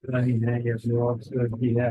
नहीं है, ये जवाब सही है।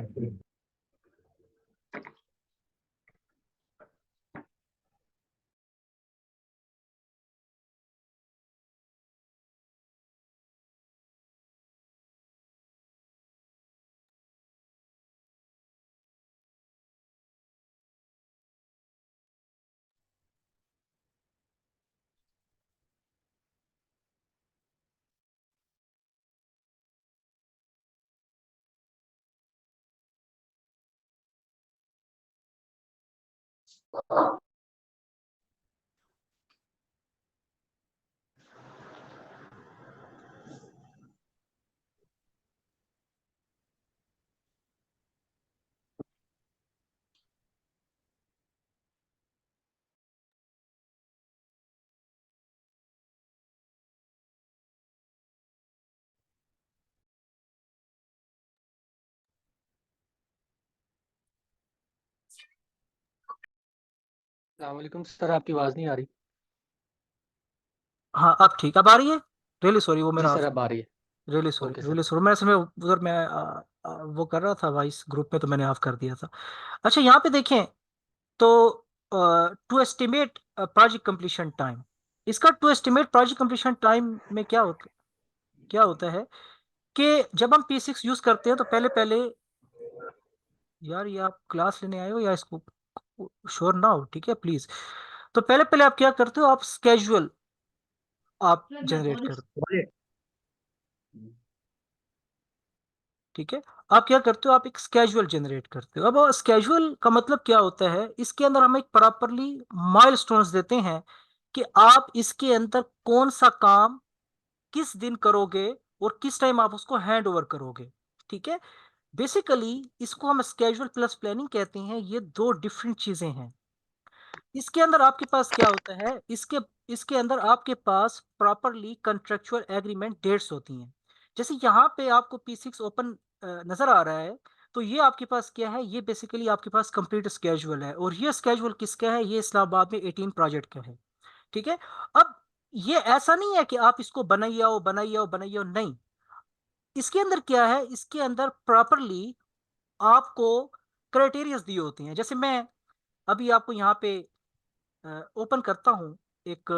अस्सलामुअलैकुम सर, आपकी आवाज़ नहीं आ रही। हाँ अब ठीक, अब आ रही है। रियली सॉरी, वो जी मेरा सर, अब आ रही है। Really sorry, okay sir. Really sorry, मैं समय उधर मैं वो कर रहा था वॉइस ग्रुप में, तो मैंने ऑफ कर दिया था। अच्छा यहाँ पे देखें तो to estimate project completion time, इसका to estimate project completion time में क्या होता है कि जब हम P6 यूज करते हैं तो पहले पहले, यार ये आप क्लास लेने आए हो या इसको श्योर ना हो, ठीक है प्लीज। तो पहले पहले आप क्या करते हो, आप स्केजुअल आप जनरेट करते हो, ठीक है। आप क्या करते हो, आप एक स्केजुअल जनरेट करते हो। अब स्केजुअल का मतलब क्या होता है, इसके अंदर हम एक प्रॉपरली माइलस्टोन्स देते हैं कि आप इसके अंदर कौन सा काम किस दिन करोगे और किस टाइम आप उसको हैंड ओवर करोगे, ठीक है। बेसिकली इसको हम स्केजुअल प्लस प्लानिंग कहते हैं, ये दो डिफरेंट चीजें हैं। इसके अंदर आपके पास क्या होता है, इसके इसके अंदर आपके पास प्रॉपरली कंट्रेक्चुअल एग्रीमेंट डेट्स होती हैं। जैसे यहाँ पे आपको P6 ओपन नजर आ रहा है, तो ये आपके पास क्या है, ये बेसिकली आपके पास कंप्लीट स्केजुअल है, और ये स्केजुअल किसका है, ये इस्लामाबाद में 18 प्रोजेक्ट का है, ठीक है। अब ये ऐसा नहीं है कि आप इसको बनाइए आओ बनाइए आओ बनाइए आओ, नहीं। इसके अंदर क्या है, इसके अंदर प्रॉपरली आपको क्राइटेरियाज दिए होते हैं। जैसे मैं अभी आपको यहाँ पे ओपन करता हूँ एक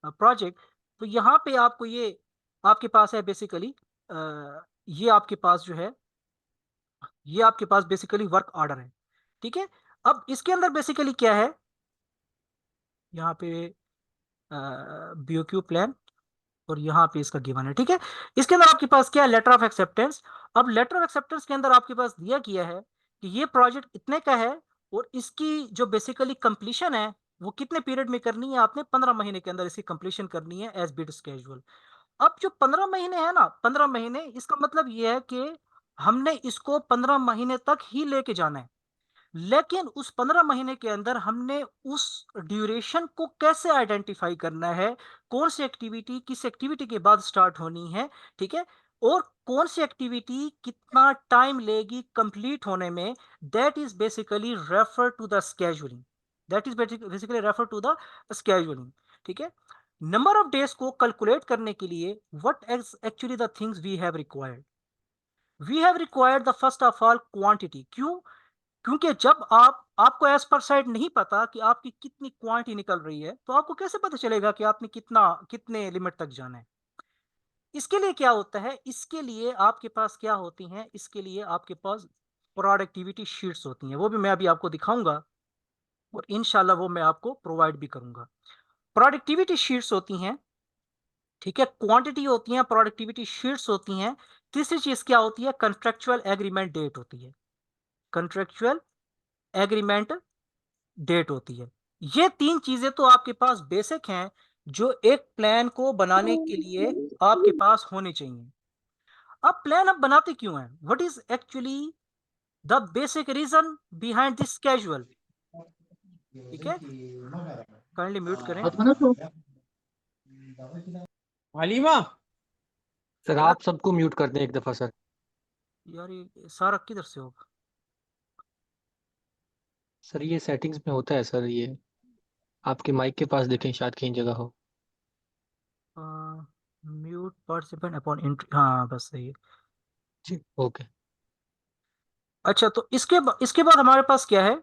प्रोजेक्ट, तो यहाँ पे आपको ये आपके पास है बेसिकली, ये आपके पास जो है, ये आपके पास बेसिकली वर्क ऑर्डर है, ठीक है। अब इसके अंदर बेसिकली क्या है, यहाँ पे BOQ प्लान, और यहाँ पे इसका गिवन है, ठीक है। इसके अंदर आपके पास क्या है, लेटर ऑफ एक्सेप्टेंस। अब लेटर ऑफ एक्सेप्टेंस के अंदर आपके पास दिया गया है कि ये प्रोजेक्ट इतने का है, और इसकी जो बेसिकली कंप्लीशन है वो कितने पीरियड में करनी है, आपने 15 महीने के अंदर इसकी कंप्लीशन करनी है एज बिड स्केजुअल। अब जो 15 महीने है ना, 15 महीने, इसका मतलब ये है कि हमने इसको 15 महीने तक ही लेके जाना है। लेकिन उस 15 महीने के अंदर हमने उस ड्यूरेशन को कैसे आइडेंटिफाई करना है, कौन सी एक्टिविटी किस एक्टिविटी के बाद स्टार्ट होनी है, ठीक है, और कौन सी एक्टिविटी कितना टाइम लेगी कंप्लीट होने में, that is basically refer to the scheduling, that is basically refer to the scheduling, ठीक है। नंबर ऑफ डेज को कैलकुलेट करने के लिए what is actually the things we have required the first of all quantity. क्यों? क्योंकि जब आपको एज पर साइड नहीं पता कि आपकी कितनी क्वांटिटी निकल रही है, तो आपको कैसे पता चलेगा कि आपने कितने लिमिट तक जाना है। इसके लिए क्या होता है, इसके लिए आपके पास क्या होती हैं, इसके लिए आपके पास प्रोडक्टिविटी शीट्स होती हैं, वो भी मैं अभी आपको दिखाऊंगा, और इंशाल्लाह वो मैं आपको प्रोवाइड भी करूंगा। प्रोडक्टिविटी शीट्स होती हैं, ठीक है, क्वांटिटी होती है, प्रोडक्टिविटी शीट्स होती हैं। तीसरी चीज क्या होती है, कंट्रेक्चुअल एग्रीमेंट डेट होती है, कंट्रेक्चुअल एग्रीमेंट डेट होती है। ये तीन चीजें तो आपके पास बेसिक हैं, जो एक प्लान को बनाने के लिए आपके पास होनी चाहिए। अब प्लान अब बनाते क्यों हैं, what is actually the basic reason behind this casual, ठीक है। काइंडली म्यूट करें। हलीमा। सर यार आप सबको म्यूट कर दें एक दफ़ा सर। यार ये सारा किधर से होगा। सर ये सेटिंग्स में होता है सर, ये आपके माइक के पास देखें, शायद कहीं जगह हो। म्यूट पार्टिसिपेंट अपॉन एंट्री, हाँ बस सही है। जी ओके। अच्छा, तो इसके बाद हमारे पास क्या है,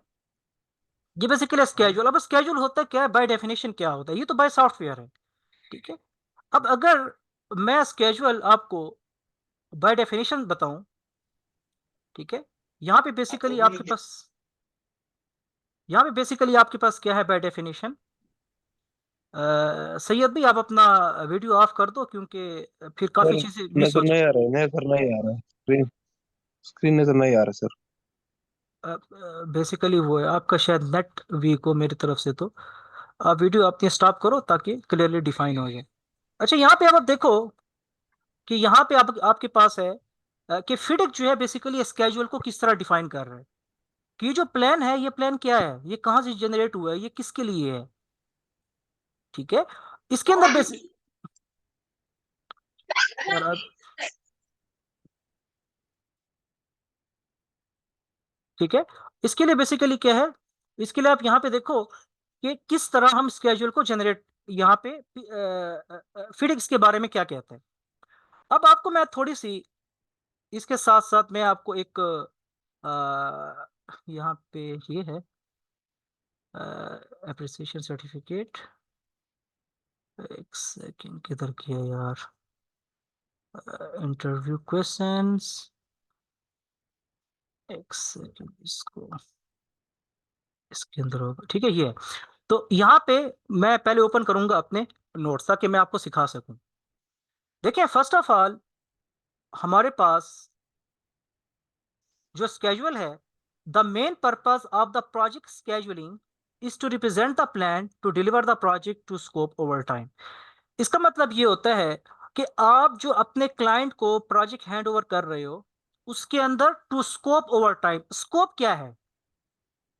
ये बेसिकली स्केड्यूल। अब स्केड्यूल होता है क्या है, बाय डेफिनेशन क्या होता है, ये तो बाय सॉफ्टवेयर है, ठीक है। अब अगर मैं स्केड्यूल आपको बाय डेफिनेशन बताऊं, ठीक है, यहाँ पे बेसिकली आपके पास क्या है बाय डेफिनेशन। सैयद भी आप अपना वीडियो ऑफ कर दो, क्योंकि फिर काफी सर चीजें मिस हो नजर नहीं आ रहा है, नजर नहीं आ रहा है, स्क्रीन स्क्रीन नजर नहीं आ रहा सर। बेसिकली वो है आपका शायद नेट वीक हो मेरी तरफ से, तो आप वीडियो अपनी स्टॉप करो ताकि क्लियरली डिफाइन हो जाए। अच्छा, यहाँ पे अब आप देखो कि यहाँ पे आपके पास है कि फिडिक जो है बेसिकली स्केड्यूल को किस तरह डिफाइन कर रहा है, कि ये जो प्लान है, ये प्लान क्या है, ये कहाँ से जनरेट हुआ है, ये किसके लिए है, ठीक है। इसके अंदर बेसिक और अब ठीक है, इसके लिए बेसिकली क्या है, इसके लिए आप यहाँ पे देखो कि किस तरह हम स्केड्यूल को जनरेट, यहाँ पे फिडिक्स के बारे में क्या कहते हैं। अब आपको मैं थोड़ी सी इसके साथ साथ मैं आपको एक यहाँ पे ये है अप्रिसिएशन सर्टिफिकेट, एक सेकंड किधर किया यार, इंटरव्यू क्वेश्चंस, एक सेकंड इसको इसके अंदर होगा, ठीक है, ये है। तो यहाँ पे मैं पहले ओपन करूंगा अपने नोट्स ताकि मैं आपको सिखा सकूं। देखिए, फर्स्ट ऑफ ऑल हमारे पास जो स्केड्यूल है, the main purpose of the project scheduling is to represent the plan to deliver the project to scope over time. इसका मतलब ये होता है कि आप जो अपने क्लाइंट को प्रोजेक्ट हैंड ओवर कर रहे हो, उसके अंदर to scope over time. Scope क्या है,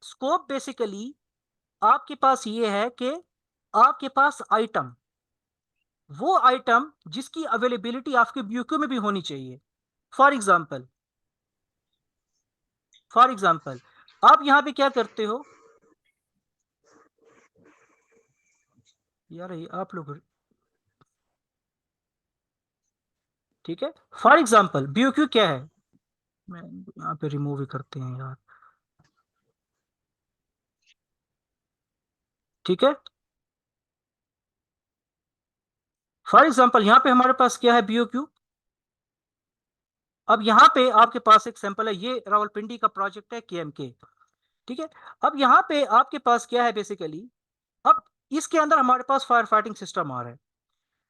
स्कोप बेसिकली आपके पास ये है कि आपके पास आइटम, वो आइटम जिसकी अवेलेबिलिटी आपके ब्यूक्यू में भी होनी चाहिए। फॉर एग्जाम्पल आप यहां पे क्या करते हो यार, ये आप लोग, ठीक है। फॉर एग्जाम्पल बीओक्यू क्या है, मैं यहाँ पे रिमूव ही करते हैं यार, ठीक है। फॉर एग्जाम्पल यहाँ पे हमारे पास क्या है, बीओक्यू। अब यहाँ पे आपके पास एक सैंपल है, ये रावलपिंडी का प्रोजेक्ट है केएमके, ठीक है। अब यहाँ पे आपके पास क्या है बेसिकली, अब इसके अंदर हमारे पास फायर फाइटिंग सिस्टम आ रहा है,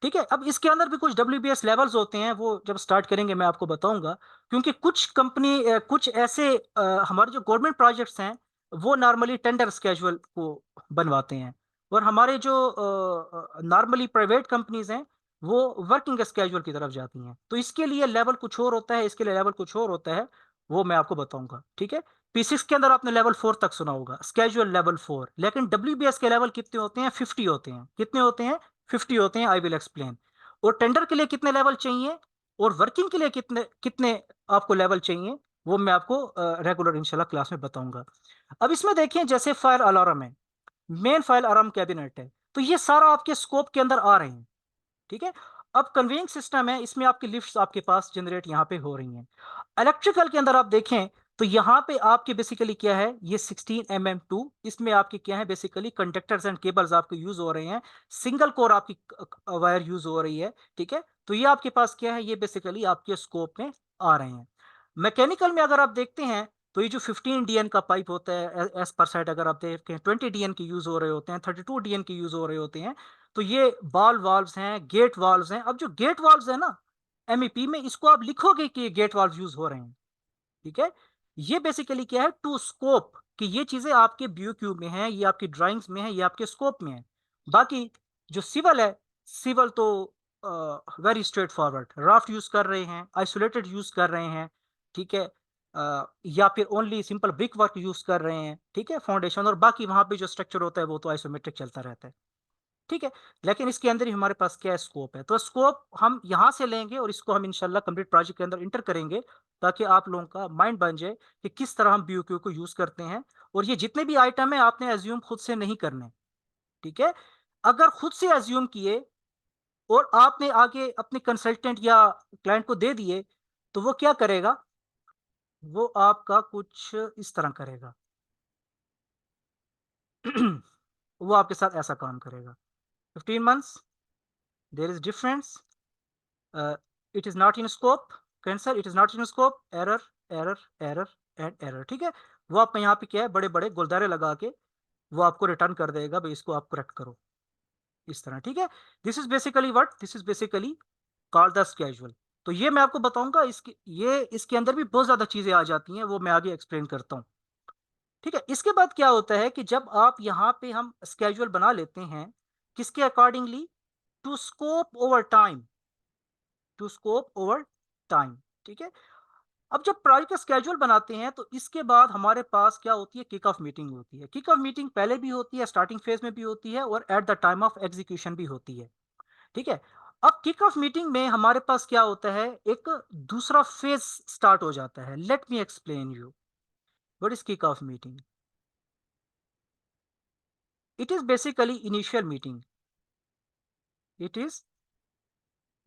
ठीक है। अब इसके अंदर भी कुछ WBS लेवल्स होते हैं, वो जब स्टार्ट करेंगे मैं आपको बताऊंगा, क्योंकि कुछ कंपनी कुछ ऐसे हमारे जो गवर्नमेंट प्रोजेक्ट्स हैं वो नॉर्मली टेंडर स्केड्यूल को बनवाते हैं, और हमारे जो नॉर्मली प्राइवेट कंपनीज हैं वो वर्किंग स्केड्यूल की तरफ जाती हैं। तो इसके लिए लेवल कुछ और होता है, इसके लिए लेवल कुछ और होता है, वो मैं आपको बताऊंगा, ठीक है। P6 के अंदर आपने लेवल 4 तक सुना होगा, स्केड्यूल लेवल 4, लेकिन WBS के लेवल कितने होते हैं, 50 होते हैं। कितने होते हैं, 50 होते हैं, आई विल एक्सप्लेन। और टेंडर के लिए कितने लेवल चाहिए और वर्किंग के लिए कितने कितने आपको लेवल चाहिए, वो मैं आपको रेगुलर इंशाल्लाह क्लास में बताऊंगा। अब इसमें देखिए, जैसे फायर अलार्म है, मेन फायर अलार्म कैबिनेट है, तो ये सारा आपके स्कोप के अंदर आ रहे हैं, ठीक है। अब कन्वेइंग सिस्टम है, इसमें आपकी लिफ्ट्स आपके पास जनरेट यहाँ पे हो रही हैं। इलेक्ट्रिकल के अंदर आप देखें तो यहाँ पे आपके बेसिकली क्या है, ये 16mm2, इसमें आपके क्या है बेसिकली कंडक्टर्स एंड केबल्स आपके यूज हो रहे हैं, सिंगल कोर आपकी वायर यूज हो रही है, ठीक है। तो ये आपके पास क्या है, ये बेसिकली आपके स्कोप में आ रहे हैं। मैकेनिकल में अगर आप देखते हैं तो ये जो 15 DN का पाइप होता है एस पर साइड, अगर आप देखें 20 DN के यूज हो रहे होते हैं, 32 DN के यूज हो रहे होते हैं। तो ये बॉल वाल्व्स हैं, गेट वाल्व्स हैं। अब जो गेट वाल्व्स है ना, MEP में इसको आप लिखोगे कि ये गेट वाल्व यूज हो रहे हैं, ठीक है। ये बेसिकली क्या है, टू स्कोप, कि ये चीजें आपके BOQ में है, ये आपकी ड्राइंग्स में है, ये आपके स्कोप में है। बाकी जो सिविल है, सिविल तो very straight forward, raft use कर रहे हैं, आइसोलेटेड यूज कर रहे हैं, ठीक है, या फिर only simple brick work use कर रहे हैं, ठीक है, फाउंडेशन, और बाकी वहां पे जो स्ट्रक्चर होता है वो तो आइसोमेट्रिक चलता रहता है, ठीक है। लेकिन इसके अंदर ही हमारे पास क्या है, स्कोप है। तो स्कोप हम यहां से लेंगे और इसको हम इंशाल्लाह कंप्लीट प्रोजेक्ट के अंदर इंटर करेंगे, ताकि आप लोगों का माइंड बन जाए कि किस तरह हम BOQ को यूज करते हैं। और ये जितने भी आइटम है आपने एज्यूम खुद से नहीं करने, ठीक है। अगर खुद से एज्यूम किए और आपने आगे अपने कंसल्टेंट या क्लाइंट को दे दिए, तो वो क्या करेगा, वो आपका कुछ इस तरह करेगा। वो आपके साथ ऐसा काम करेगा। 15 months, there is difference, it is not in scope, cancel, it is not in scope, error, error, error and error, ठीक है। वो आपको यहाँ पे क्या है, बड़े बड़े गुलदारे लगा के वो आपको रिटर्न कर देगा, भाई इसको आप करेक्ट करो, इस तरह, ठीक है। This is basically what, this is basically called the schedule. तो ये मैं आपको बताऊंगा, इसके अंदर भी बहुत ज्यादा चीजें आ जाती हैं, वो मैं आगे एक्सप्लेन करता हूँ, ठीक है। इसके बाद क्या होता है कि जब आप यहाँ पे हम स्केड्यूल बना लेते हैं, किसके accordingly, to scope over time, to scope over time, ठीक है। अब जब प्रोजेक्ट का स्केड्यूल बनाते हैं, तो इसके बाद हमारे पास क्या होती है, किक ऑफ मीटिंग होती है। किक ऑफ मीटिंग पहले भी होती है, स्टार्टिंग फेज में भी होती है, और at the time of execution भी होती है, ठीक है। अब किक ऑफ मीटिंग में हमारे पास क्या होता है, एक दूसरा फेज स्टार्ट हो जाता है। Let me explain you what is kick off meeting. It is basically initial meeting, it is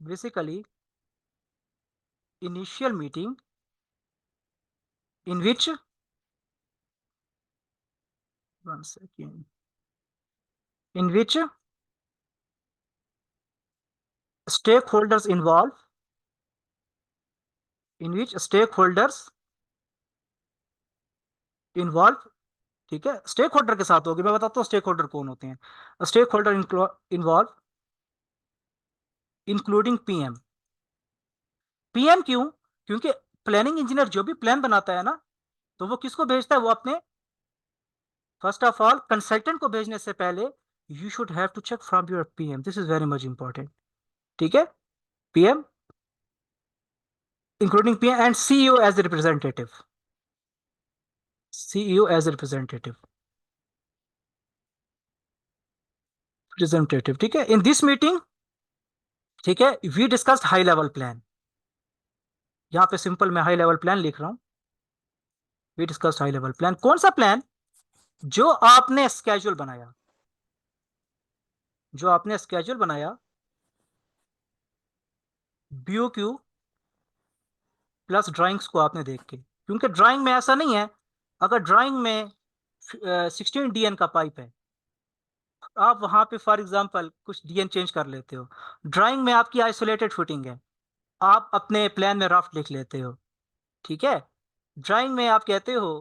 basically initial meeting in which, one second, in which stakeholders involved, in which stakeholders involved, ठीक है। Stake holder के साथ होगी, मैं बताता हूँ stake holder कौन होते हैं। Stake holder involve including PM. PM क्यों, क्योंकि प्लानिंग इंजीनियर जो भी प्लान बनाता है ना, तो वो किसको भेजता है, वो अपने फर्स्ट ऑफ ऑल कंसल्टेंट को भेजने से पहले you should have to check from your PM, this is very much important, ठीक है। PM including PM and CEO as the representative, CEO as a representative, ठीक है। इन दिस मीटिंग, ठीक है, we discussed high level plan. यहां पे simple मैं high level plan लिख रहा हूं। We discussed high level plan, कौन सा प्लान, जो आपने स्केड्यूल बनाया, जो आपने स्केड्यूल बनाया, BOQ प्लस ड्राइंग्स को आपने देख के, क्योंकि ड्राइंग में ऐसा नहीं है, अगर ड्राइंग में 16 DN का पाइप है, आप वहां पे फॉर एग्जांपल कुछ DN चेंज कर लेते हो। ड्राइंग में आपकी आइसोलेटेड फुटिंग है, आप अपने प्लान में राफ्ट लिख लेते हो, ठीक है। ड्राइंग में आप कहते हो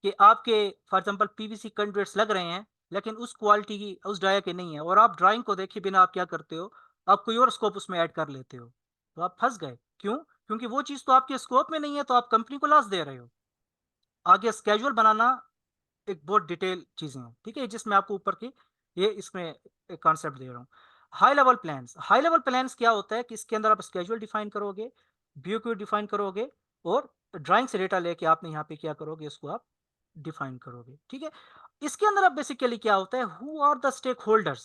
कि आपके फॉर एग्जांपल PVC कंडक्टर्स लग रहे हैं, लेकिन उस क्वालिटी की, उस डाया के नहीं है, और आप ड्राइंग को देखे बिना आप क्या करते हो, आप कोई और स्कोप उसमें ऐड कर लेते हो, तो आप फंस गए। क्यों, क्योंकि वो चीज तो आपके स्कोप में नहीं है, तो आप कंपनी को लॉस दे रहे हो। आगे स्केड्यूल बनाना एक बहुत डिटेल चीजें हैं, ठीक है, जिसमें आपको ऊपर की ये इसमें एक कॉन्सेप्ट दे रहा हूँ। High level plans, high level plans क्या होता है कि इसके अंदर आप स्केड्यूल डिफाइन करोगे, BOQ डिफाइन करोगे, और ड्राइंग से डेटा लेके आपने यहाँ पे क्या करोगे, इसको आप डिफाइन करोगे, ठीक है। इसके अंदर अब बेसिकली क्या होता है, who are the stake holders.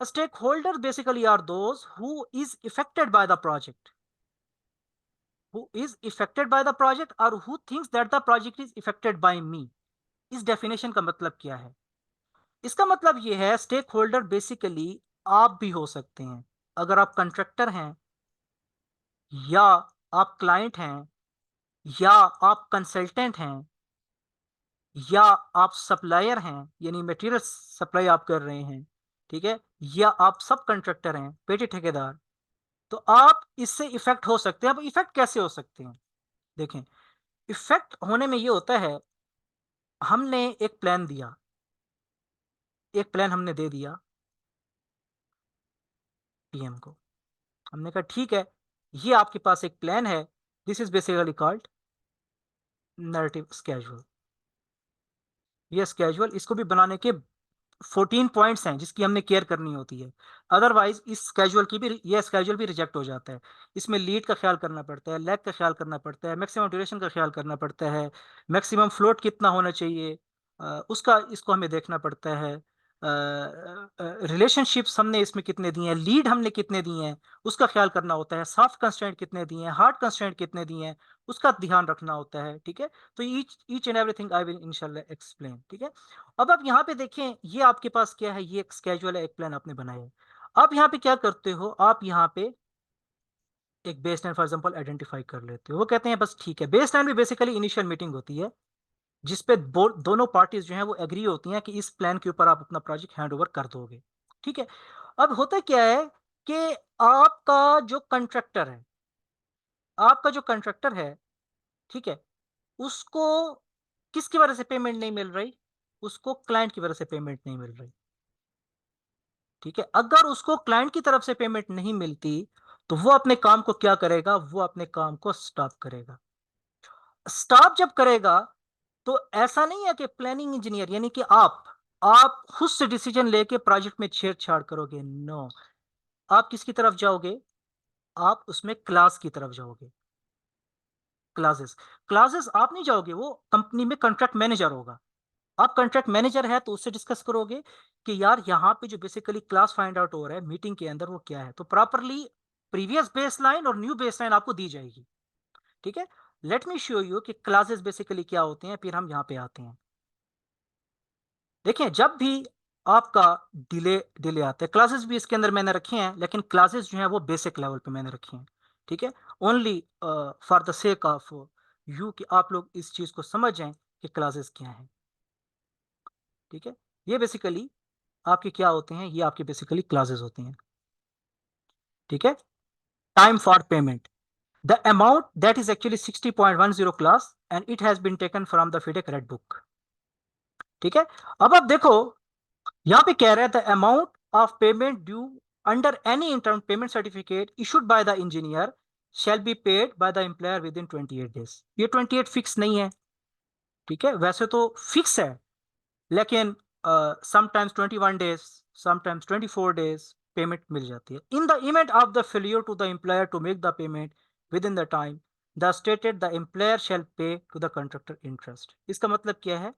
Stake holder basically are those who is affected by the project, who is affected by the project or who thinks that the project is affected by me। इस definition का मतलब क्या है, इसका मतलब ये है, stake holder basically आप भी हो सकते हैं, अगर आप कंट्रैक्टर हैं, या आप क्लाइंट हैं, या आप कंसल्टेंट हैं, या आप सप्लायर हैं, यानी मटेरियल सप्लाई आप कर रहे हैं, ठीक है, या आप सब कंट्रैक्टर हैं, पेटी ठेकेदार, तो आप इससे इफेक्ट हो सकते हैं। अब इफेक्ट कैसे हो सकते हैं, देखें, इफेक्ट होने में ये होता है, हमने एक प्लान दिया, एक प्लान हमने दे दिया PM को, हमने कहा ठीक है, ये आपके पास एक प्लान है, this is basically called narrative schedule. ये स्केड्यूल, इसको भी बनाने के 14 पॉइंट्स हैं जिसकी हमने केयर करनी होती है, अदरवाइज इस स्केड्यूल की भी, ये स्केड्यूल भी रिजेक्ट हो जाता है। इसमें लीड का ख्याल करना पड़ता है, लैग का ख्याल करना पड़ता है, मैक्सिमम ड्यूरेशन का ख्याल करना पड़ता है, मैक्सिमम फ्लोट कितना होना चाहिए, उसका इसको हमें देखना पड़ता है, रिलेशनशिप्स हमने इसमें कितने दिए हैं, लीड हमने कितने दिए हैं, उसका ख्याल करना होता है, सॉफ्ट कंस्ट्रेंट कितने दिए हैं, हार्ड कंस्ट्रेंट कितने दिए हैं, उसका ध्यान रखना होता है, ठीक है। तो each and everything I will इंशाल्लाह एक्सप्लेन, ठीक है। अब आप यहाँ पे देखें, ये आपके पास क्या है, ये एक स्केड्यूल है, एक प्लान आपने बनाया है। आप यहाँ पे क्या करते हो, आप यहाँ पे एक base line for example identify कर लेते हो। वो कहते हैं बस ठीक है, बेस लाइन भी बेसिकली इनिशियल मीटिंग होती है जिसपे दोनों पार्टीज जो हैं वो एग्री होती हैं कि इस प्लान के ऊपर आप अपना प्रोजेक्ट हैंड ओवर कर दोगे। ठीक है, अब होता क्या है कि आपका जो कंट्रैक्टर है, आपका जो कंट्रैक्टर है, ठीक है, उसको किसकी वजह से पेमेंट नहीं मिल रही? उसको क्लाइंट की वजह से पेमेंट नहीं मिल रही। ठीक है, अगर उसको क्लाइंट की तरफ से पेमेंट नहीं मिलती तो वो अपने काम को क्या करेगा? वो अपने काम को स्टॉप करेगा। स्टॉप जब करेगा तो ऐसा नहीं है कि प्लानिंग इंजीनियर यानी कि आप खुद से डिसीजन लेके प्रोजेक्ट में छेड़छाड़ करोगे। नो, आप किसकी तरफ जाओगे? आप उसमें क्लास की तरफ जाओगे। क्लासेस क्लासेस आप नहीं जाओगे, वो कंपनी में कॉन्ट्रैक्ट मैनेजर होगा। आप कॉन्ट्रैक्ट मैनेजर है तो उससे डिस्कस करोगे कि यार यहाँ पे जो बेसिकली क्लास फाइंड आउट हो रहा है मीटिंग के अंदर वो क्या है, तो प्रॉपरली प्रीवियस बेसलाइन और न्यू बेसलाइन आपको दी जाएगी। ठीक है, लेट मी शो यू कि क्लासेस बेसिकली क्या होते हैं, फिर हम यहाँ पे आते हैं। देखिए, जब भी आपका डिले डिले आता है, क्लासेस भी इसके अंदर मैंने रखे हैं, लेकिन क्लासेस जो है वो बेसिक लेवल पे मैंने रखे हैं। ठीक है, only for the sake of you कि आप लोग इस चीज को समझ जाएं कि क्लासेस क्या है। ठीक है, ये बेसिकली आपके क्या होते हैं? ये आपके बेसिकली क्लासेस होते हैं। ठीक है, time for payment, the amount that is actually 60.10 class and it has been taken from the FIDEC red book. ठीक है, अब आप देखो यहां पे कह रहा है the amount of payment due under any interim payment certificate issued by the engineer shall be paid by the employer with in 28 days. ये 28 फिक्स नहीं है। ठीक है, वैसे तो फिक्स है, लेकिन sometimes 21 days, sometimes 24 days payment मिल जाती है। In the event of the failure to the employer to make the payment within the time the stated the employer shall pay to the contractor interest. इसका मतलब क्या है,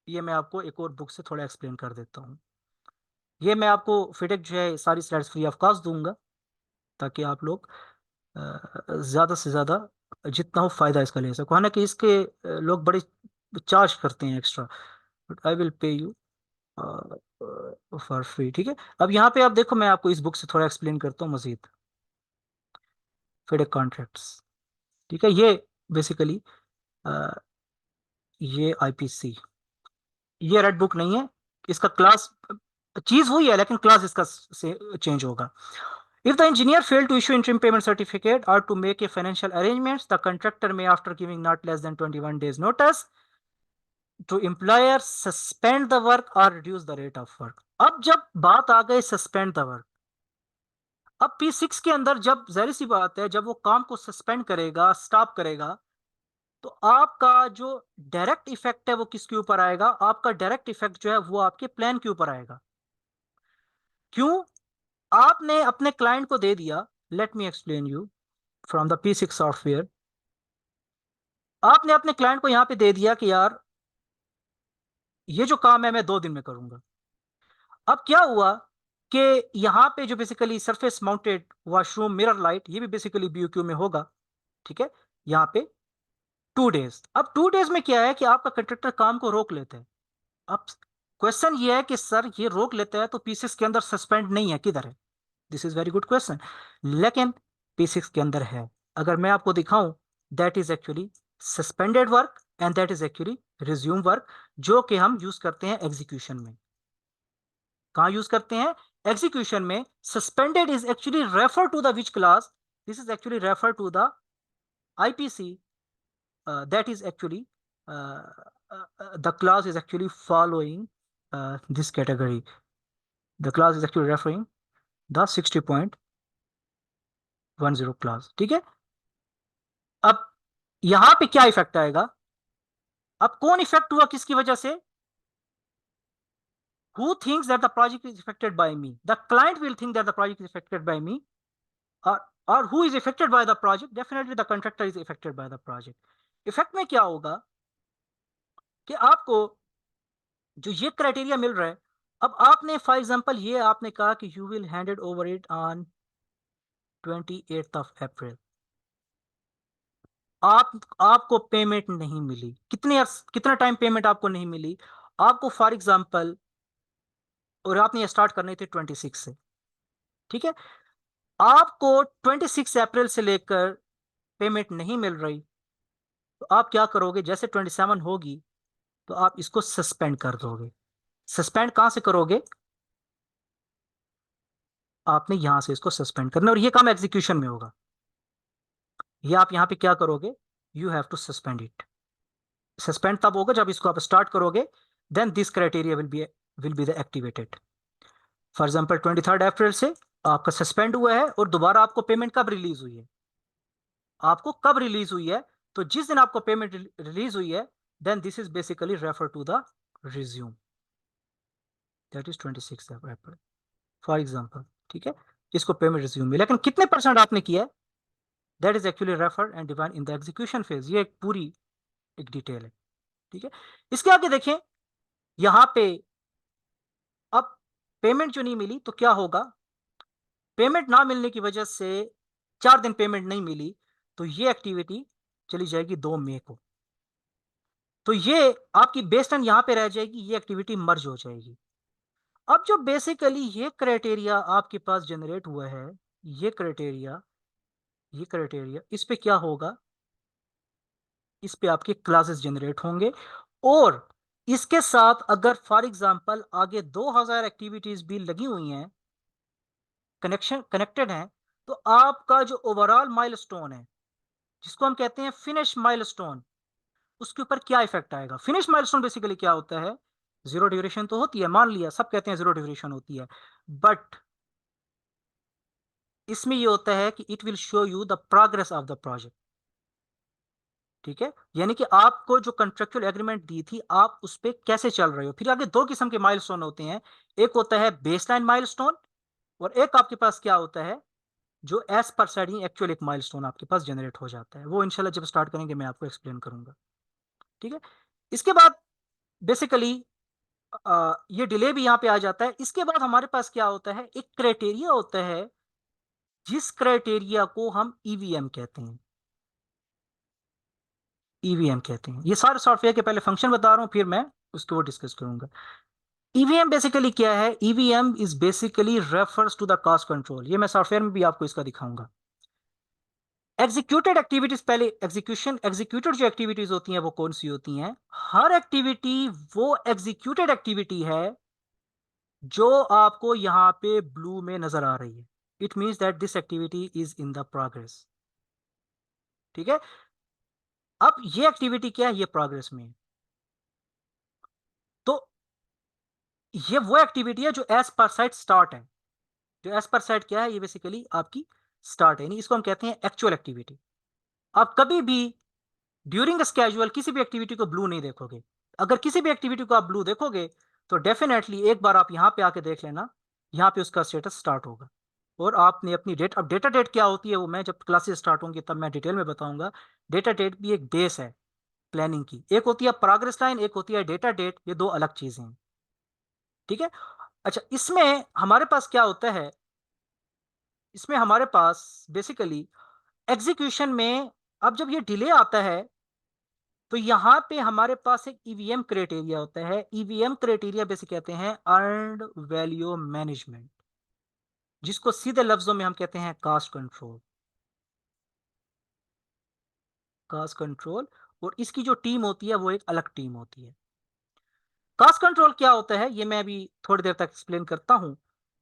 ये मैं आपको एक और बुक से थोड़ा एक्सप्लेन कर देता हूँ। ये मैं आपको FIDEC जो है सारी स्लाइड्स फ्री ऑफ कॉस्ट दूंगा ताकि आप लोग ज़्यादा से ज़्यादा जितना हो फायदा इसका ले सको। हालांकि इसके लोग बड़े चार्ज करते हैं extra, but I will pay you for free. ठीक है, अब यहाँ पे आप देखो, मैं आपको इस बुक से थोड़ा एक्सप्लेन करता हूँ मजीद। FIDEC कॉन्ट्रैक्ट्स, ठीक है, ये बेसिकली ये IPC, ये रेड बुक नहीं है, इसका क्लास चीज वही है लेकिन क्लास इसका से चेंज होगा। If the engineer failed to issue interim payment certificate or to make a financial arrangements, the contractor may, after giving not less than 21 days notice to employer, suspend the work or reduce the rate of work. अब जब बात आ गई suspend the work, अब P6 के अंदर जब जाहिर सी बात है जब वो काम को सस्पेंड करेगा, स्टॉप करेगा, तो आपका जो डायरेक्ट इफेक्ट है वो किसके ऊपर आएगा? आपका डायरेक्ट इफेक्ट जो है वो आपके प्लान के ऊपर आएगा। क्यों? आपने अपने क्लाइंट को दे दिया, let me explain you from the P6 software, आपने अपने क्लाइंट को यहां पे दे दिया कि यार ये जो काम है मैं 2 दिन में करूंगा। अब क्या हुआ कि यहां पे जो basically surface mounted washroom mirror light, ये भी बेसिकली BOQ में होगा। ठीक है, यहाँ पे 2 डेज। अब 2 डेज में क्या है कि आपका कंट्रैक्टर काम को रोक लेता है। अब क्वेश्चन ये है कि सर ये रोक लेता है तो P6 के अंदर सस्पेंड नहीं है, किधर है? This is very good question, लेकिन P6 के अंदर है। अगर मैं आपको दिखाऊं, that is actually suspended work and that is actually resume work, जो कि हम यूज करते हैं एग्जीक्यूशन में। कहां यूज करते हैं? एग्जीक्यूशन में। Suspended is actually refer to the which class? This is actually refer to the IPC, that is actually the class is actually following this category. The class is actually referring the 60.10 class. ठीक है, अब यहां पे क्या effect आएगा? अब कौन effect हुआ किसकी वजह से? Who thinks that the project is affected by me? The client will think that the project is affected by me, or who is affected by the project? Definitely the contractor is affected by the project. Effect में क्या होगा कि आपको जो ये criteria मिल रहा है, अब आपने फॉर एग्जांपल ये आपने कहा कि you will handed over it on 28th of April, आपको पेमेंट नहीं मिली। कितना टाइम पेमेंट आपको नहीं मिली? आपको फॉर एग्जांपल, और आपने ये स्टार्ट करनी थी 26 से, ठीक है, आपको 26 अप्रैल से लेकर पेमेंट नहीं मिल रही, तो आप क्या करोगे, जैसे 27 होगी तो आप इसको सस्पेंड कर दोगे। सस्पेंड कहां से करोगे, आपने यहां से इसको सस्पेंड करना, और ये काम एग्जीक्यूशन में होगा। ये आप यहां पे क्या करोगे, you have to suspend it. Suspend तब होगा जब इसको आप स्टार्ट करोगे, then this criteria will be the activated. For example 23 अप्रैल से आपका सस्पेंड हुआ है, और दोबारा आपको पेमेंट कब रिलीज हुई है, आपको कब रिलीज हुई है, तो जिस दिन आपको पेमेंट रिलीज हुई है, then this is basically refer to the resume, that is 26 April for example. ठीक है, इसको पेमेंट रिज्यूम में, लेकिन कितने परसेंट आपने किया है, that is actually refer and define in the execution phase. ये एक पूरी एक डिटेल है। ठीक है, इसके आगे देखें, यहां पे अब पेमेंट जो नहीं मिली तो क्या होगा, पेमेंट ना मिलने की वजह से 4 दिन पेमेंट नहीं मिली, तो ये एक्टिविटी चली जाएगी 2 मई को, तो ये आपकी बेस्ड यहां पे रह जाएगी, ये एक्टिविटी मर्ज हो जाएगी। अब जो बेसिकली ये क्राइटेरिया आपके पास जनरेट हुआ है, ये क्राइटेरिया इस पे क्या होगा, इस पे आपके क्लासेस जनरेट होंगे, और इसके साथ अगर फॉर एग्जांपल आगे 2000 एक्टिविटीज भी लगी हुई हैं, कनेक्टेड हैं, तो आपका जो ओवरऑल माइलस्टोन है, जिसको हम कहते हैं फिनिश माइलस्टोन, उसके ऊपर क्या इफेक्ट आएगा। फिनिश माइलस्टोन बेसिकली क्या होता है, जीरो ड्यूरेशन तो होती है, मान लिया सब कहते हैं जीरो ड्यूरेशन होती है, बट इसमें ये होता है कि it will show you the progress of the project. ठीक है, यानी कि आपको जो कॉन्ट्रेक्चुअल एग्रीमेंट दी थी, आप उस पर कैसे चल रहे हो। फिर आगे 2 किस्म के माइलस्टोन होते हैं, एक होता है बेसलाइन माइलस्टोन, और एक आपके पास क्या होता है, जो एज पर साइड ही एक्चुअल एक माइलस्टोन आपके पास जनरेट हो जाता है। वो इंशाल्लाह जब स्टार्ट करेंगे मैं आपको एक्सप्लेन करूंगा। ठीक है, इसके बाद बेसिकली ये डिले भी यहाँ पे आ जाता है। इसके बाद हमारे पास क्या होता है, एक क्राइटेरिया होता है, जिस क्राइटेरिया को हम ईवीएम कहते हैं। ईवीएम कहते हैं, ये सारे सॉफ्टवेयर के पहले फंक्शन बता रहा हूं, फिर मैं उसको डिस्कस करूंगा। ईवीएम बेसिकली क्या है, EVM is basically refers to the cost control. ये मैं सॉफ्टवेयर में भी आपको इसका दिखाऊंगा। एग्जीक्यूटेड एक्टिविटीज, पहले एग्जीक्यूटेड जो एक्टिविटीज होती हैं वो कौन सी होती हैं, हर एक्टिविटी वो एग्जीक्यूटेड एक्टिविटी है जो आपको यहां पे ब्लू में नजर आ रही है। It means that this activity is in the progress. ठीक है, अब ये एक्टिविटी क्या है, ये प्रोग्रेस में है, तो ये वो एक्टिविटी है जो एज पर साइट स्टार्ट है। जो एज पर साइट क्या है, ये बेसिकली आपकी स्टार्ट है, यानी इसको हम कहते हैं एक्चुअल एक्टिविटी। आप कभी भी ड्यूरिंग स्केजुअल किसी भी एक्टिविटी को ब्लू नहीं देखोगे। अगर किसी भी एक्टिविटी को आप ब्लू देखोगे तो डेफिनेटली एक बार आप यहां पे आके देख लेना, यहां पे उसका स्टेटस स्टार्ट होगा, और आपने अपनी डेट, अब डेटा डेट क्या होती है वो मैं जब क्लासेस स्टार्ट होंगी तब मैं डिटेल में बताऊंगा। डेटा डेट भी एक बेस है प्लानिंग की, एक होती है प्रोग्रेस लाइन, एक होती है डेटा डेट, ये 2 अलग चीजें हैं। ठीक है, अच्छा इसमें हमारे पास क्या होता है, इसमें हमारे पास बेसिकली एग्जीक्यूशन में अब जब ये डिले आता है तो यहां पे हमारे पास एक ईवीएम क्राइटेरिया होता है। ईवीएम क्राइटेरिया बेसिक कहते हैं अर्न्ड वैल्यू मैनेजमेंट, जिसको सीधे लफ्जों में हम कहते हैं कास्ट कंट्रोल। कास्ट कंट्रोल, और इसकी जो टीम होती है वो एक अलग टीम होती है। कास्ट कंट्रोल क्या होता है ये मैं अभी थोड़ी देर तक एक्सप्लेन करता हूं,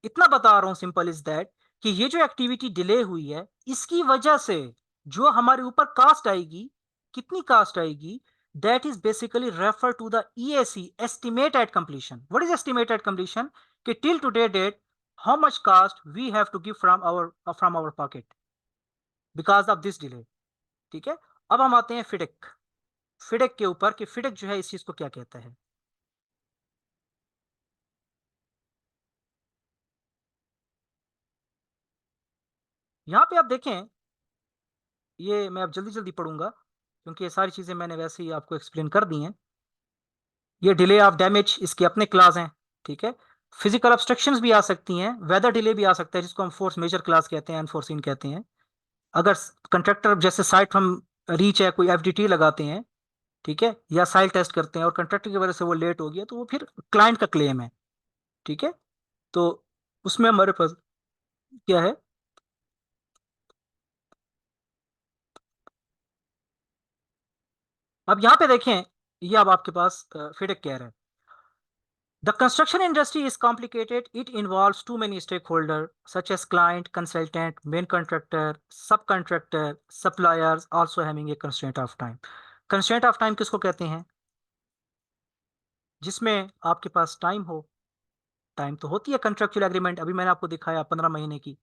इतना बता रहा हूं सिंपल इज दैट कि ये जो एक्टिविटी डिले हुई है, इसकी वजह से जो हमारे ऊपर कास्ट आएगी, कितनी कास्ट आएगी, that is basically refer to the EAC, estimate at completion. What is estimate at completion? कि till today date how much cost we have to give from our pocket because of this delay. ठीक है, अब हम आते हैं फिडेक के ऊपर कि फिडेक जो है इस चीज को क्या कहता है। यहां पे आप देखें, ये मैं अब जल्दी जल्दी पढ़ूंगा क्योंकि ये सारी चीजें मैंने वैसे ही आपको एक्सप्लेन कर दी हैं। ये डिले ऑफ डैमेज, इसके अपने क्लास हैं। ठीक है, फिजिकल ऑब्स्ट्रक्शंस भी आ सकती हैं, वेदर डिले भी आ सकता है जिसको हम फोर्स मेजर क्लास कहते हैं, अनफोर्सिन कहते हैं। अगर कंट्रैक्टर जैसे साइट हम रीच है, कोई एफडीटी लगाते हैं, ठीक है, या साइल टेस्ट करते हैं और कंट्रैक्टर की वजह से वो लेट हो गया, तो वो फिर क्लाइंट का क्लेम है। ठीक है, तो उसमें हमारे पास क्या है? अब यहाँ पे देखें, ये अब आपके पास फिडक कह रहा है, the construction industry is complicated. It involves too many stakeholders, such as client, consultant, main contractor, subcontractor, suppliers, also having a constraint of time. Constraint of time किसको कहते हैं? जिसमें आपके पास टाइम हो। टाइम तो होती है कंट्रेक्चुअल एग्रीमेंट, अभी मैंने आपको दिखाया 15 महीने की।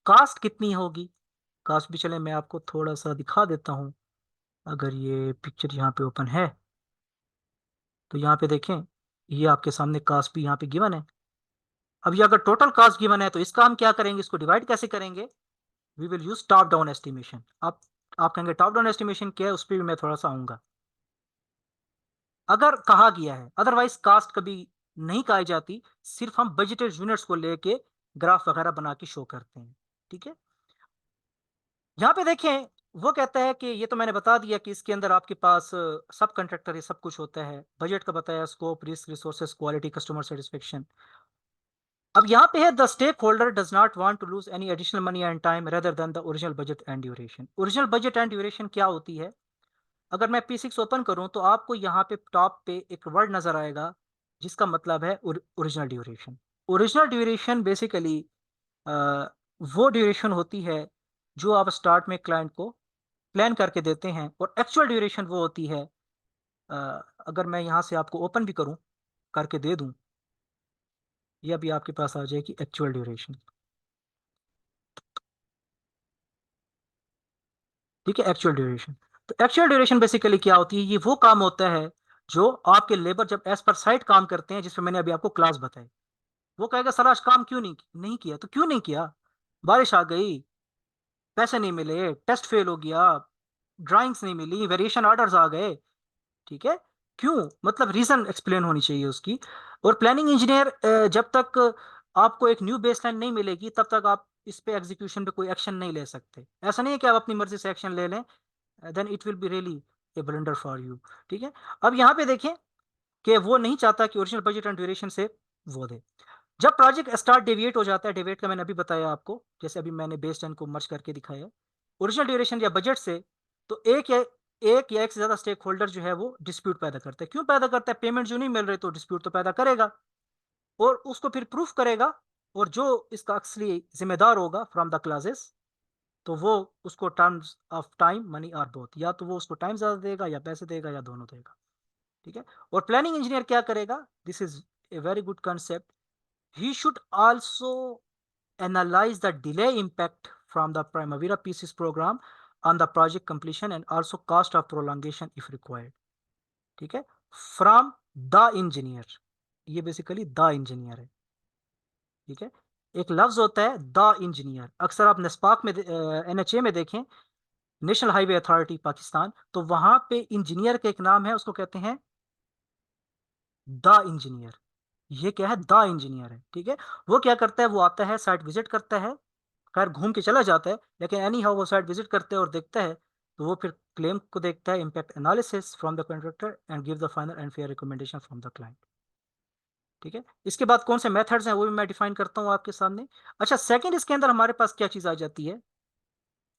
कास्ट कितनी होगी? कास्ट भी चले मैं आपको थोड़ा सा दिखा देता हूँ। अगर ये पिक्चर यहाँ पे ओपन है तो यहाँ पे देखें, ये आपके सामने कास्ट भी यहाँ पे गिवन है। अब ये अगर टोटल कास्ट गिवन है तो इसका हम क्या करेंगे, इसको डिवाइड कैसे करेंगे? We will use top down estimation. आप कहेंगे टॉप डाउन एस्टिमेशन क्या है, उस पर भी मैं थोड़ा सा आऊंगा। अगर कहा गया है, अदरवाइज कास्ट कभी नहीं कही जाती, सिर्फ हम बजटेड यूनिट्स को लेके ग्राफ वगैरह बना के शो करते हैं। ठीक है, यहाँ पे देखें, वो कहता है कि ये तो मैंने बता दिया कि इसके अंदर आपके पास सब कंट्रैक्टर ये सब कुछ होता है। बजट का बताया, scope, risk, resources, quality, customer satisfaction. अब यहाँ पे है the stake holder does not want to lose any additional money and time rather than the original budget and duration. Original budget and duration क्या होती है? अगर मैं P6 ओपन करूं तो आपको यहाँ पे टॉप पे एक वर्ड नजर आएगा जिसका मतलब है original duration. Original duration basically वो ड्यूरेशन होती है जो आप स्टार्ट में क्लाइंट को प्लान करके देते हैं, और एक्चुअल ड्यूरेशन वो होती है, अ, अगर मैं यहाँ से आपको ओपन भी करूं करके दे दूं, ये अभी आपके पास आ जाएगी एक्चुअल ड्यूरेशन। ठीक है, एक्चुअल ड्यूरेशन। तो एक्चुअल ड्यूरेशन बेसिकली क्या होती है? ये वो काम होता है जो आपके लेबर जब एज पर साइट काम करते हैं, जिसमें मैंने अभी आपको क्लास बताई। वो कहेगा सर आज काम क्यों नहीं किया? तो क्यों नहीं किया? बारिश आ गई, पैसे नहीं मिले, टेस्ट फेल हो गया, ड्राइंग्स नहीं मिली, वेरिएशन ऑर्डर्स आ गए। ठीक है, क्यों? मतलब रीजन एक्सप्लेन होनी चाहिए उसकी। और प्लानिंग इंजीनियर जब तक आपको एक न्यू बेसलाइन नहीं मिलेगी तब तक आप इस पे एग्जीक्यूशन पे कोई एक्शन नहीं ले सकते। ऐसा नहीं है कि आप अपनी मर्जी से एक्शन ले लें, then it will be really a blunder for you. ठीक है, अब यहाँ पे देखें कि वो नहीं चाहता कि ओरिजिनल बजट एंड ड्यूरेशन से वो दे। जब प्रोजेक्ट स्टार्ट डेविएट हो जाता है, डेविएट का मैंने अभी बताया आपको, जैसे अभी मैंने बेस टेन को मर्ज करके दिखाया ओरिजिनल ड्यूरेशन या बजट से, तो एक से ज्यादा स्टेक होल्डर जो है वो डिस्प्यूट पैदा करता है। क्यों पैदा करता है? पेमेंट जो नहीं मिल रही तो डिस्प्यूट तो पैदा करेगा, और उसको फिर प्रूफ करेगा, और जो इसका असली जिम्मेदार होगा फ्रॉम द क्लासेस, तो वो उसको टर्म्स ऑफ टाइम, मनी और बोथ, या तो वो उसको टाइम ज्यादा देगा या पैसे देगा या दोनों देगा। ठीक है, और प्लानिंग इंजीनियर क्या करेगा? This is a very good concept. He should also analyze the delay impact from the Primavera pieces program on the project completion and also cost of prolongation if required. ठीक है, from the engineer, ये basically the engineer है। ठीक है, एक लफ्ज होता है द इंजीनियर। अक्सर आप नेस्पाक में NHA में देखें, नेशनल हाईवे अथॉरिटी पाकिस्तान, तो वहां पे इंजीनियर का एक नाम है, उसको कहते हैं द इंजीनियर। ये क्या है? द इंजीनियर है। ठीक है, वो क्या करता है? वो आता है, साइट विजिट करता है, खैर घूम के चला जाता है, लेकिन एनी हाउ वो साइट विजिट करते हैं और देखता है, तो वो फिर क्लेम को देखता है, impact analysis from the contractor and give the final and fair recommendation from the client. ठीक है, इसके बाद कौन से मेथड्स हैं वो भी मैं डिफाइन करता हूँ आपके सामने। अच्छा, सेकंड इसके अंदर हमारे पास क्या चीज आ जाती है?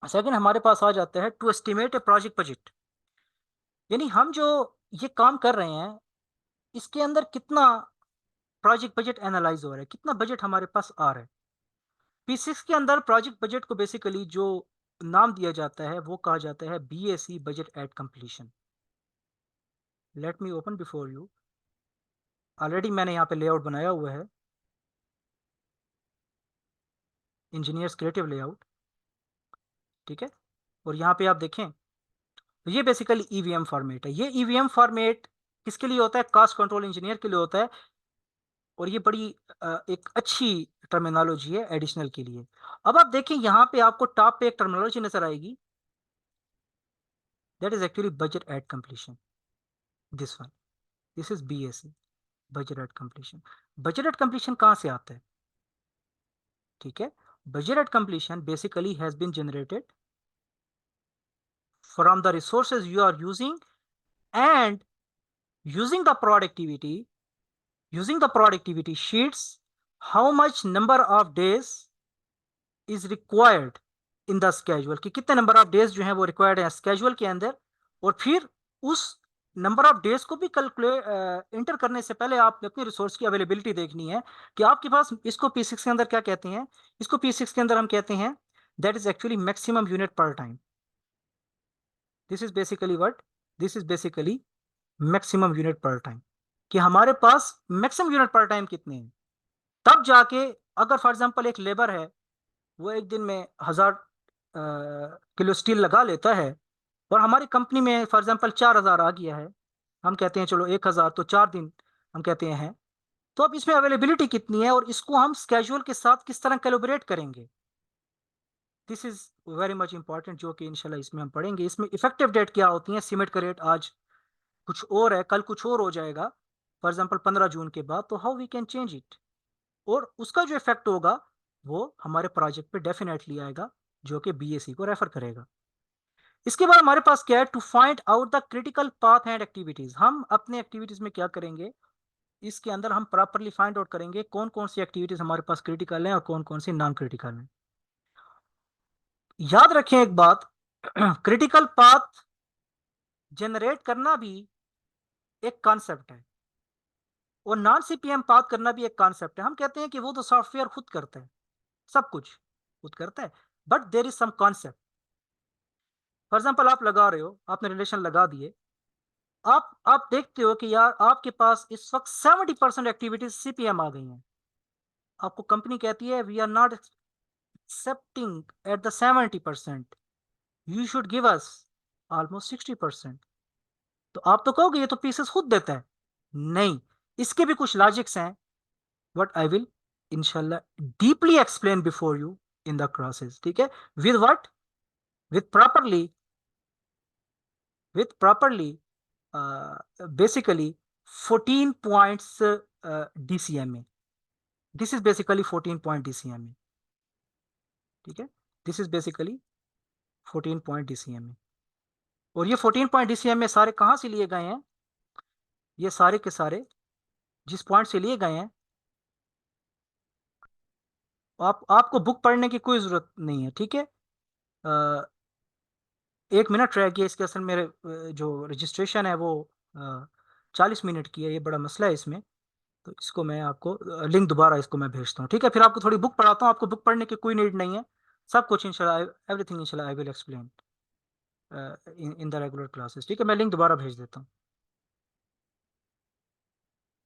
सेकंड हमारे पास आ जाता है to estimate a project budget. यानी हम जो ये काम कर रहे हैं, इसके अंदर कितना प्रोजेक्ट बजट एनालाइज हो रहा है, कितना बजट हमारे पास आ रहा है। P6 के अंदर प्रोजेक्ट बजट को बेसिकली जो नाम दिया जाता है वो कहा जाता है BAC, budget at completion. Let me open before you. Already मैंने यहाँ पे लेआउट बनाया हुआ है, इंजीनियर्स क्रिएटिव लेआउट। ठीक है, और यहाँ पे आप देखें तो ये बेसिकली EVM फॉर्मेट है। ये EVM फॉर्मेट किसके लिए होता है? कास्ट कंट्रोल इंजीनियर के लिए होता है, और ये बड़ी एक अच्छी टर्मिनोलॉजी है एडिशनल के लिए। अब आप देखें यहाँ पे आपको टॉप पे एक टर्मिनोलॉजी नजर आएगी, that is actually budget at completion. This one, this is BAC, budget at completion. Budget at completion कहाँ से आता है? ठीक है, budget at completion basically has been generated from the resources you are using and using the productivity sheets, how much number of days is required in the schedule, कि कितने number of days जो है वो required है schedule के अंदर, और फिर उस नंबर ऑफ डेज को भी कैलकुलेट इंटर करने से पहले आप अपनी रिसोर्स की अवेलेबिलिटी देखनी है कि आपके पास, इसको P6 के अंदर क्या कहते हैं, इसको P6 के अंदर हम कहते हैं that is actually maximum unit per time. This is basically what, this is basically maximum unit per time, कि हमारे पास मैक्सिमम यूनिट पर टाइम कितने हैं। तब जाके अगर फॉर एग्जांपल एक लेबर है, वो एक दिन में 1000 किलो स्टील लगा लेता है, और हमारी कंपनी में फॉर एग्जांपल 4000 आ गया है, हम कहते हैं चलो 1000 तो 4 दिन हम कहते हैं, तो अब इसमें अवेलेबिलिटी कितनी है और इसको हम स्केड्यूल के साथ किस तरह कैलिब्रेट करेंगे, this is very much important, जो कि इंशाल्लाह इसमें हम पढ़ेंगे। इसमें इफेक्टिव डेट क्या होती है, सीमेंट का रेट आज कुछ और है, कल कुछ और हो जाएगा, फॉर एग्जांपल 15 जून के बाद, तो how we can change it, और उसका जो इफेक्ट होगा वो हमारे प्रोजेक्ट पे डेफिनेटली आएगा, जो कि BAC को रेफर करेगा। इसके बाद हमारे पास क्या है, to find out the critical path and activities. हम अपने एक्टिविटीज में क्या करेंगे, इसके अंदर हम प्रॉपरली फाइंड आउट करेंगे कौन कौन सी एक्टिविटीज हमारे पास क्रिटिकल हैं और कौन कौन सी नॉन क्रिटिकल हैं। याद रखें एक बात, क्रिटिकल पाथ जनरेट करना भी एक कॉन्सेप्ट है, और नॉन CPM पाथ करना भी एक कॉन्सेप्ट है। हम कहते हैं कि वो तो सॉफ्टवेयर खुद करता है, सब कुछ खुद करता है, but there is some concept. For example आप लगा रहे हो, आपने रिलेशन लगा दिए, आप देखते हो कि यार आपके पास इस वक्त 70% एक्टिविटीज CPM आ गई हैं, आपको कंपनी कहती है we are not accepting at the 70%, you should give us almost 60%। तो आप तो कहोगे ये तो पीसेस खुद देता है, नहीं, इसके भी कुछ लॉजिक्स हैं, व्हाट आई विल इंशाल्लाह deeply explain before you in the classes, ठीक है, with what, with properly basically 14 points DCMA, this is basically 14 point DCMA, ठीक है, this is basically 14 point DCMA। और ये 14 point DCMA सारे कहाँ से लिए गए हैं, ये सारे के सारे जिस पॉइंट से लिए गए हैं, आपको बुक पढ़ने की कोई जरूरत नहीं है, ठीक है। 1 मिनट रह गया, इसके असल मेरे जो रजिस्ट्रेशन है वो 40 मिनट की है, ये बड़ा मसला है इसमें, तो इसको मैं आपको लिंक दोबारा इसको मैं भेजता हूँ, ठीक है। फिर आपको थोड़ी बुक पढ़ाता हूँ, आपको बुक पढ़ने की कोई नीड नहीं है, सब कुछ इंशाल्लाह, एवरीथिंग इंशाल्लाह I will explain in the regular classes, ठीक है। मैं लिंक दोबारा भेज देता हूँ।